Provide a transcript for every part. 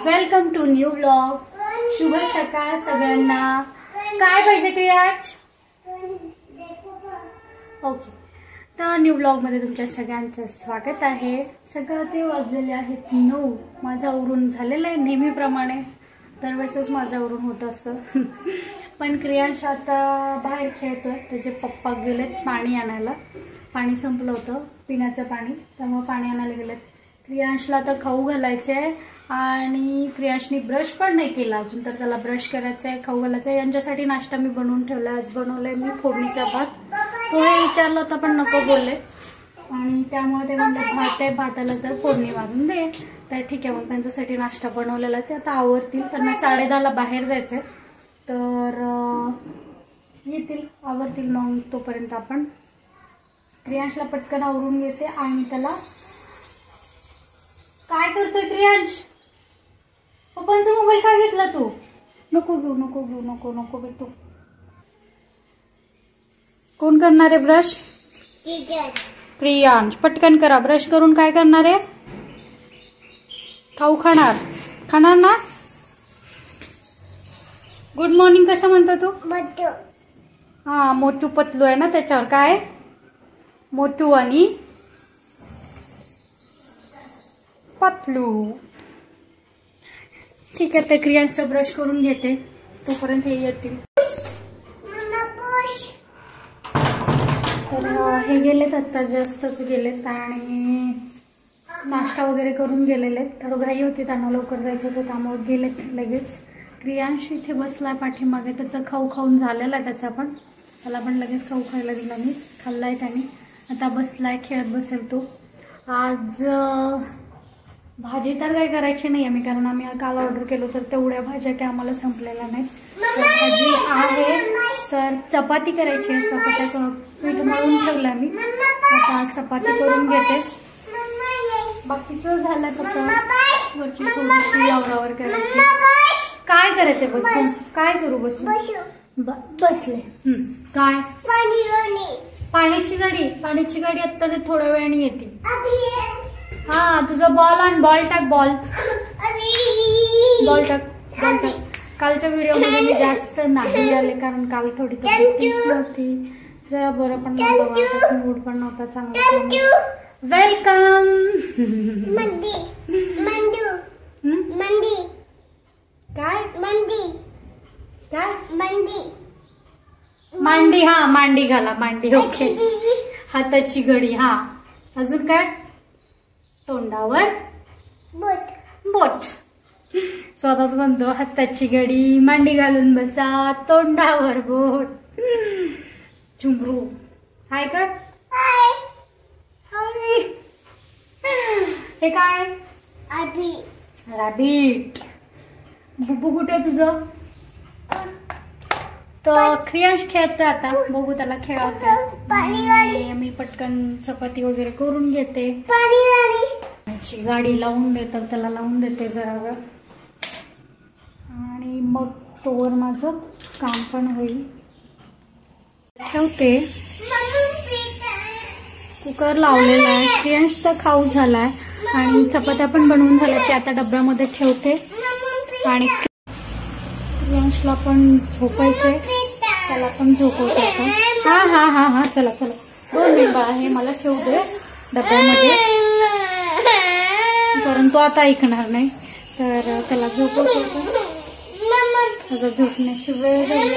Welcome to new vlog. शुभ सकाळ सगळ्यांना. काय पाहिजे क्रियाज? ओके, तर न्यू व्लॉग मध्ये तुमच्या सगळ्यांचं स्वागत आहे. सकाळचे वाजलेले आहेत 9. माझ्यावरून झालेलं आहे नेहमीप्रमाणे. दरवेळेसच माझ्यावरून होत असतं. पण क्रियांश आता बाहेर खेळतोय. त्याचे पप्पा गेलेत पाणी आणायला. पाणी संपलं होतं पिण्याचं पाणी, त्यामुळे पाणी आणायला गेलेत. क्रियांशला आता खाऊ घालायचं आहे आणि क्रियांशनी ब्रश पण नाही केला अजून, तर त्याला ब्रश करायचा आहे, खाऊ घालायचं आहे. यांच्यासाठी नाश्ता मी बनवून ठेवला. आज बनवलंय मी फोडणीचा भात. पोहे विचारलं होतं पण नको बोलले आणि त्यामुळे ते म्हणले भात आहे, भाताला तर फोडणी मारून दे. तर ठीक आहे, मग त्यांच्यासाठी नाश्ता बनवलेला. ते आता आवरतील. त्यांना 10:30ला बाहेर जायचंय, तर येतील आवरतील. मग तोपर्यंत आपण क्रियांशला पटकन आवरून घेते आणि त्याला. काय करतोय क्रियांश? पप्पांचा मोबाईल का घेतला तू? नको घेऊ नको घेऊ नको नको बेटू. कोण करणार आहे ब्रश? क्रियांश. पटकन करा. ब्रश करून काय करणार आहे? खाऊ खाणार. खाणार ना? गुड मॉर्निंग कसं म्हणतो तू? हा, मोठू पतलू आहे ना त्याच्यावर. काय मोठू आणि पतलू. ठीक आहे, ते क्रियांचा ब्रश करून घेते तोपर्यंत हे येतील. तर हे गेलेत आता, जस्टच गेलेत आणि नाश्ता वगैरे करून गेलेले. थोडं घाई होती, त्यांना लवकर जायचं होतं त्यामुळे गेलेत लगेच. क्रियांश इथे बसलाय पाठीमागे. त्याचा खाऊ खाऊन झालेला आहे त्याचा पण. त्याला पण लगेच खाऊ खायला दिला मी. खाल्लाय त्याने. आता बसलाय, खेळत बसेल तो. आज भाजी तर काही करायची नाही आम्ही, कारण आम्ही काल ऑर्डर केलो तर तेवढ्या भाज्या काही आम्हाला संपलेल्या नाहीत. भाजी आहे तर चपाती करायची आहे. चपात्या पीठ मळून ठेवलं मी. आता चपाती करून घेते. बाकीचं झालं फक्त वरची थोडीशी आवरावर करायची. काय करायचंय बसून? काय करू बसून? बसले. काय? पाण्याची गाडी. पाण्याची गाडी आता थोड्या वेळाने येते. हा, तुझा बॉल आण. बॉल टाक. बॉल टाक. बॉल टाक. कालच्या व्हिडिओमध्ये मी जास्त नाही आले कारण काल थोडी तब्येत नव्हती, जरा बरं पण नव्हतं, मूड पण नव्हता चांगला. वेलकम. काय काय मांडी. हा, मांडी घाला. मांडी. ओके. हाताची घडी. हा, अजून काय? तोंडावर बोट. स्वतःच म्हणतो हाताची घडी, मांडी घालून बसा, तोंडावर बोट. झुमरू. हाय कर. हे काय? रॅबिट. बुबू कुठे तुझं? तर क्रियांश खेळतोय आता. बघू त्याला खेळवतोय. मी पटकन चपाती वगैरे करून घेते. गाडी लावून दे तर त्याला लावून देते जरा वेळ आणि मग तोवर माझं काम पण होईल. ठेवते. कुकर लावलेला आहे. क्रियांशचा खाऊ झालाय आणि चपात्या पण बनवून झाल्या. ते आता डब्यामध्ये ठेवते आणि क्रियांशला पण झोपायचंय. त्याला पण झोपवते. हा हा हा हा, चला चला. 2 मिनिट बाळा, हे मला ठेवू दे डब्यामध्ये, कारण तो आता ऐकणार नाही. तर त्याला झोपवतो. त्याचा झोपण्याची वेळ झाली.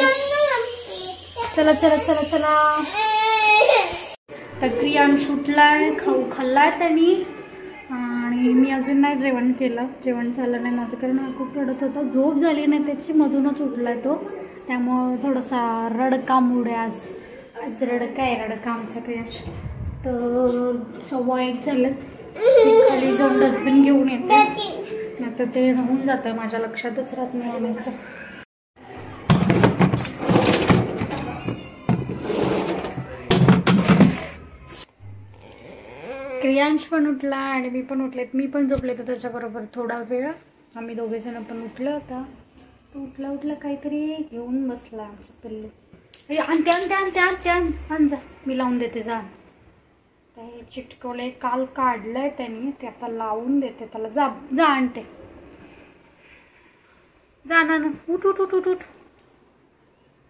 चला चला चला चला. तर क्रियांश उठलाय, खाऊ खाल्लाय त्यांनी आणि मी अजून नाही जेवण केलं. जेवण झालं नाही माझं कारण हा खूप रडत होता. झोप झाली नाही त्याची, मधूनच उठलाय तो. त्यामुळं थोडासा रडका मूड आहे आज. आज रडका आहे. रडका आमचा क्रियांश. तर 1:15 झालेत. खाली जाऊन डस्टबिन घेऊन येते, नाहीतर ते राहून जातं. माझ्या लक्षातच राहत नाही आणायचं. क्रियांश पण उठला आणि मी पण उठलेत. मी पण झोपले तर त्याच्याबरोबर थोडा वेळ. आम्ही दोघे जण पण उठलो होता. तो उठला काहीतरी घेऊन बसला आमचं पिल्लू. आण जा, मी लावून देते. जा. ते चिटकवलंय, काल काढलंय त्यांनी, ते आता लावून देते त्याला. जा जा आणते. जा ना, उठ उठ उठ उठ उठ.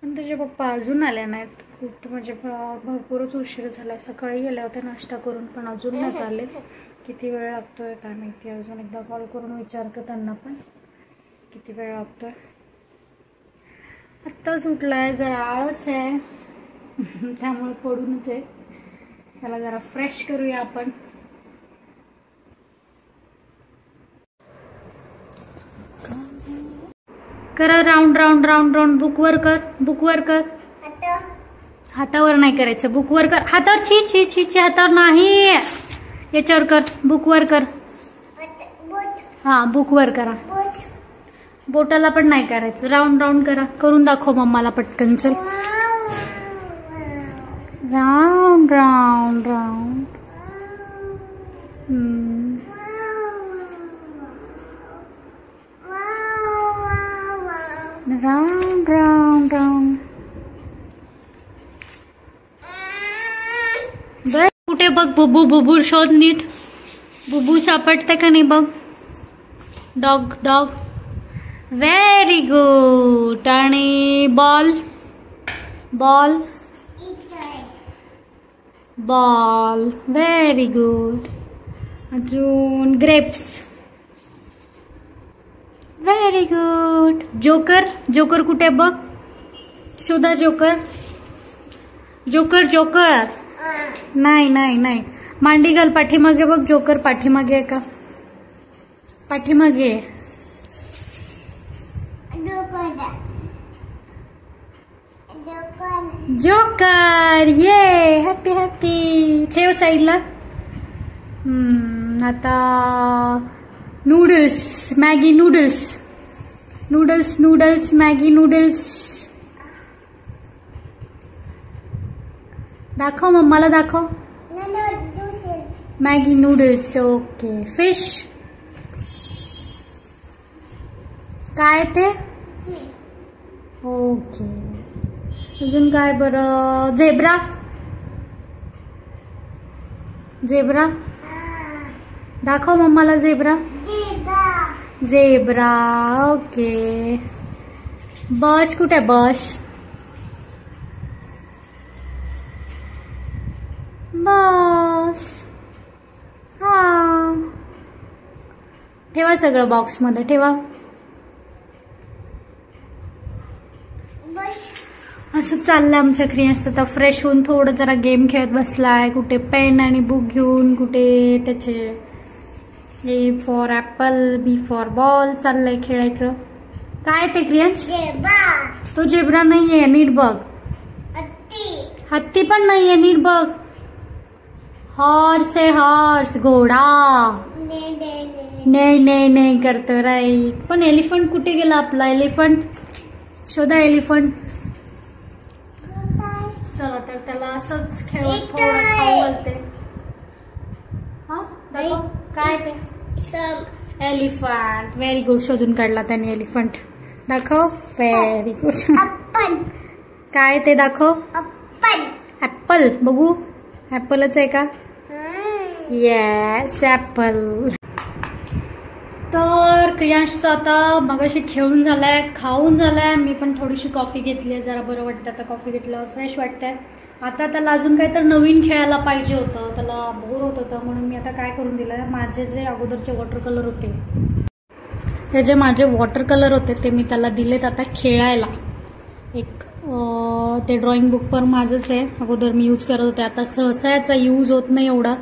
पण तुझे पप्पा अजून आले नाहीत. खूप म्हणजे भरपूरच उशीर झाला. सकाळी गेले होते नाश्ता करून, पण अजून नाहीत आले. किती वेळ लागतोय काय माहिती. अजून एकदा कॉल करून विचारतो त्यांना पण किती वेळ लागतोय. आत्ताच उठलाय, जरा आळस आहे त्यामुळे पडूनच आहे. त्याला जरा फ्रेश करूया आपण. करा राऊंड राऊंड राऊंड राऊंड. बुकवर कर, बुकवर कर. हातावर नाही करायचं, बुकवर कर. हातावर छी छी छी छी, हातावर नाही, याच्यावर कर, बुकवर कर. हा बुकवर करा. बोटाला पण नाही करायचं. राऊंड राऊंड करा. करून दाखव मम्माला पटकन. चल round round round. Round round round. Bus कुठे बघ बुबू. बुबू शोध नीट. बुबू सापडते का नाही बघ. Dog dog. Very good. आणि ball ball ball. Very good. अजून grapes. Very good. Joker. Joker कुठे बघ. शोधा जोकर. Joker joker. नाही नाही नाही. मांडी घाल पाठीमागे बघ. जोकर पाठीमागे आहे का. पाठीमागे. जोकर. ये हॅपी हॅपी. ठेव साईडला. आता noodles. Maggi noodles. Noodles noodles Maggi noodles. दाखव मम्माला दाखव. Maggi noodles. ओके. फिश. काय ते. ओके. अजून काय बरं. झेब्रा. झेब्रा दाखव मम्माला. झेब्रा. झेब्रा. ओके. बस कुठे. बस. बस. हा ठेवा सगळं बॉक्स मध्ये ठेवा. असं चाललंय आमच्या क्रियांचं. आता फ्रेश होऊन थोडं जरा गेम खेळत बसलाय. कुठे पेन आणि बुक घेऊन, कुठे त्याचे A for apple B for ball चाललंय खेळायचं. काय ते क्रियांश. तो झेब्रा नाहीये, नीट बघ. हत्ती पण नाहीये, नीट बघ. हॉर्स आहे. हॉर्स. घोडा. नाही नाही नाही करतो. राईट. पण एलिफंट कुठे गेला आपला. एलिफंट शोधा. एलिफंट. चला तर त्याला असंच खेळत थोडं खाऊ घालते. हा काय ते. एलिफंट. Very good. शोधून काढला त्याने एलिफंट. दाखव. Very good. काय ते दाखव. ऍपल. बघू. ऍपलच आहे का. Yes apple. तर क्रियांशचा आता मगाशी खेळून झालाय, खाऊन झालाय. मी पण थोडीशी कॉफी घेतली. जरा बरं वाटतं आता कॉफी घेतल्यावर. फ्रेश वाटतंय. आता त्याला अजून काही तर नवीन खेळायला पाहिजे होतं. त्याला बोर होत होतं म्हणून मी आता काय करून दिलं. माझे जे अगोदरचे वॉटर कलर होते, हे जे माझे वॉटर कलर होते ते मी त्याला दिलेत आता खेळायला. एक ते ड्रॉइंग बुक पण माझंच आहे. अगोदर मी यूज करत होते. आता सहसा याचा यूज होत नाही एवढा,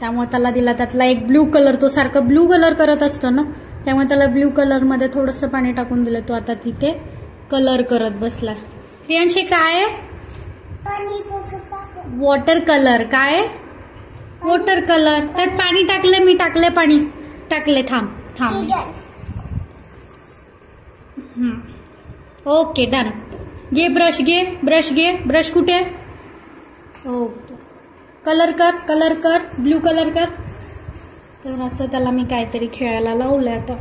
त्यामुळे त्याला दिला. त्यातला एक ब्ल्यू कलर, तो सारखा ब्ल्यू कलर करत असतो ना, त्यामुळे त्याला ब्ल्यू कलर मध्ये थोडंसं पाणी टाकून दिलं. तो आता तिथे कलर करत बसला. प्रियांशी काय वॉटर कलर. काय वॉटर कलर. त्यात पाणी टाकले. मी टाकले पाणी टाकले. थांब थांब. Okay done. घे ब्रश. घे ब्रश. घे ब्रश. कुठे. ओके. कलर कर. कलर कर. ब्ल्यू कलर कर. तर असं त्याला मी काहीतरी खेळायला लावलंय. आता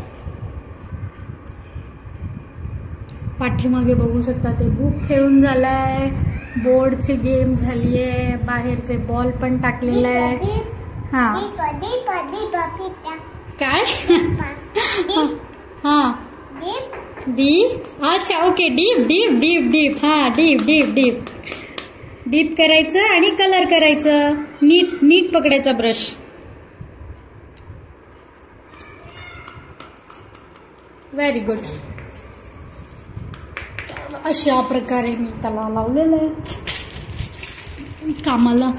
पाठीमागे बघू शकता ते बुक खेळून झालाय. बोर्डची गेम झालीये. बाहेरचे बॉल पण टाकलेला आहे. हा काय. हा डी अच्छा okay deep deep deep deep हा डीप डीप डीप डीप करायचं आणि कलर करायचं. नीट नीट पकडायचा ब्रश. Very good. अशा प्रकारे मी त्याला लावलेलं आहे कामाला.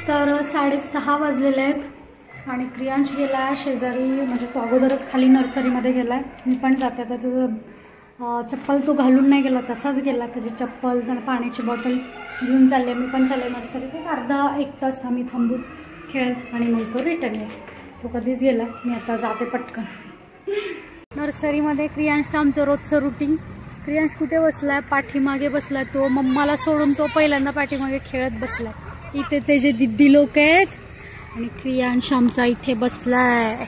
तर 6:30 वाजलेले आहेत आणि क्रियांश गेला शेजारी, म्हणजे तो अगोदरच खाली नर्सरीमध्ये गेलाय. मी पण जाते. आता त्याचं चप्पल तो घालून नाही गेला, तसाच गेला. त्याची चप्पल त्याला पाण्याची बॉटल घेऊन चालले. मी पण चालले नर्सरीत. अर्धा-1 तास आम्ही थांबू खेळ आणि मग तो रिटर्न येईल. तो कधीच गेला. मी आता जाते पटकन. नर्सरीमध्ये क्रियांशचं आमचं रोजचं रुटीन. क्रियांश कुठे बसलाय? पाठीमागे बसलाय. तो मम्माला सोडून तो पहिल्यांदा पाठीमागे खेळत बसलाय. इथे त्याचे दिद्दी लोक आहेत आणि क्रियांश आमचा इथे बसलाय.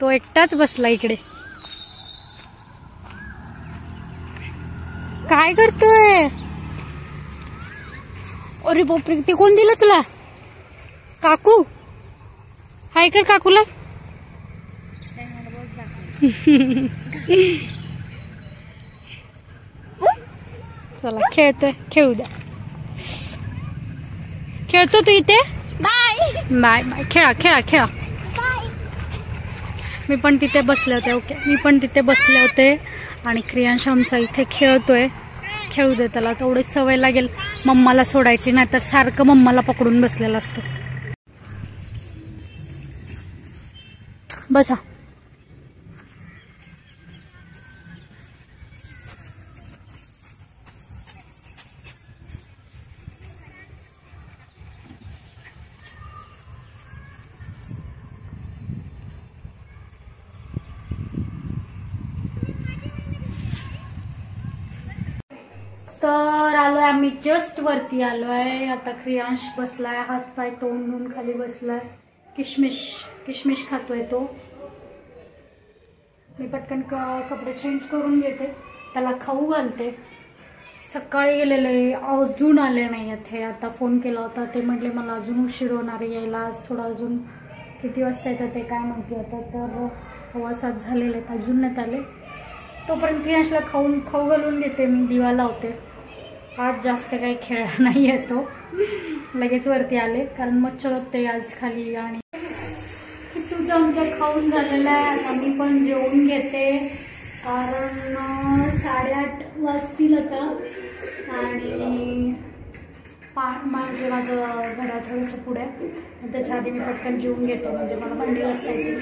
तो एकटाच बसला इकडे. काय करतोय? अरे बापरे, ते कोण दिलं तुला? काकू? हाय कर काकूला. चला खेळतोय, खेळू द्या. खेळतो तू इथे? Bye bye bye. खेळा खेळा खेळा. मी पण तिथे बसले होते. ओके, मी पण तिथे बसले होते आणि क्रियांश आमचा इथे खेळतोय. खेळू दे त्याला, तेवढी सवय लागेल मम्माला सोडायची, नाहीतर सारखं मम्माला पकडून बसलेला असतो. बसा. तर आलोय आम्ही, जस्ट वरती आलोय. आता क्रियांश बसलाय, हात पाय तोंडून खाली बसलाय. किशमिश खातोय तो. मी पटकन कपडे चेंज करून घेते, त्याला खाऊ घालते. सकाळी गेलेले, अजून आले नाही आहेत. हे आता फोन केला होता, ते म्हटले मला अजून उशीर होणार यायला. आज थोडं अजून किती वाजता येतं ते काय माहिती. आता तर 6:15 झालेले आहेत, अजून नाही आले. तोपर्यंत क्रियांशला खाऊ घालून घेते मी, दिवा लावते. आज जास्त काही खेळ नाही येतो. लगेच वरती आले कारण मच्छर होते आज खाली. आणि तुझं आमच्या खाऊन झालेलं आहे. आता मी पण जेवून घेते कारण 8:30 वाजतील आता. आणि माझं घरात थोडंसं पुढे, त्याच्या आधी मी पटकन जेवून घेते, म्हणजे मला भांडी घासायची.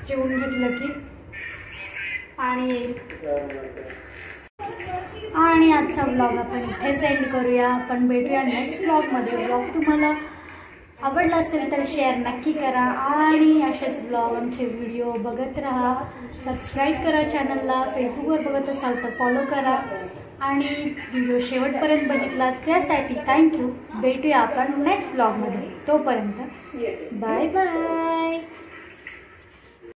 जेवून घेतलं की आणि आजचा ब्लॉग आपण इथेच एंड करूया. आपण भेटूया नेक्स्ट ब्लॉगमध्ये. ब्लॉग तुम्हाला आवडला असेल तर शेअर नक्की करा आणि असेच ब्लॉग आमचे व्हिडिओ बघत राहा. सबस्क्राईब करा चॅनलला. फेसबुकवर बघत असाल तर फॉलो करा आणि व्हिडिओ शेवटपर्यंत बघितला त्यासाठी थँक्यू. भेटूया आपण नेक्स्ट ब्लॉगमध्ये. तोपर्यंत बाय बाय.